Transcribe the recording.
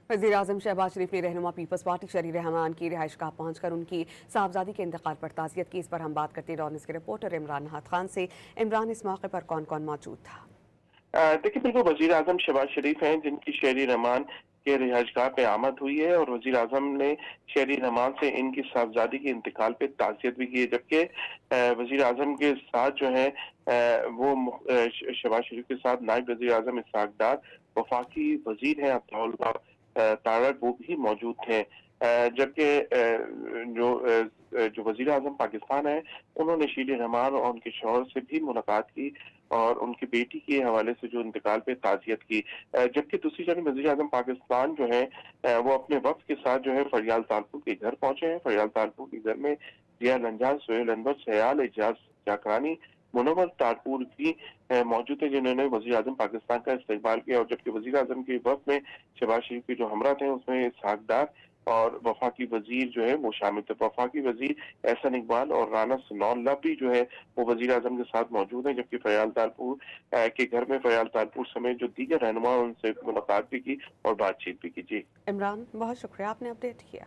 वज़ीर-ए-आज़म शहबाज शरीफ ने रहनुमा पीपल्स पार्टी शरी रहमान की रिहाइशगाह पहुंचकर उनकी साहबजादी के इंतकाल पर ताज़ियत की। इस पर हम बात करते हैं रॉनिस के रिपोर्टर इमरान नहात खान से। इमरान, इस मौके पर कौन कौन मौजूद था? देखिए, बिल्कुल वज़ीर आज़म शहबाज शरीफ हैं जिनकी शहरी रहमान के रिहाइशगाह पे आमद हुई है, और वज़ीर आज़म ने शहरी रहमान से इनकी साहबजादी के इंतकाल पे ताज़ियत भी की है। जबकि वज़ीर आज़म के साथ जो है शहबाज शरीफ के साथ नायब वज़ीर आज़म इसहाक डार, वफाकी वज़ीर हैं अब्दुल तारड़, वो भी मौजूद थे। जबकि जो वज़ीर आज़म पाकिस्तान है, उन्होंने शहरी रहमान और उनके शौहर से भी मुलाकात की और उनकी बेटी के हवाले से जो इंतकाल पे ताज़ियत की। जबकि दूसरी जानब वज़ीर आज़म पाकिस्तान जो है वो अपने वफ़द के साथ जो है फरियाल तालपुर के घर पहुंचे हैं। फरियाल तालपुर के घर में जिया लंजान, सोहेल अनवर, सयाल एजाज जाकरानी, मुनव्वर तारपुर भी मौजूद है, जिन्होंने वज़ीर आज़म पाकिस्तान का इस्तकबाल किया। और जबकि वज़ीर आज़म के वफ़द में शहबाज शरीफ के जो हमरा थे उसमें इसहाक डार और वफाकी वज़ीर जो है वो शामिल थे। वफाकी वज़ीर एहसन इकबाल और राना सनाउल्लाह भी जो है वो वज़ीर आज़म के साथ मौजूद हैं। जबकि फयाल तारपुर के घर में फयाल तारपुर समेत जो दीगर रहनुमा उनसे मुलाकात भी की और बातचीत भी की। जी इमरान, बहुत शुक्रिया, आपने अपडेट किया।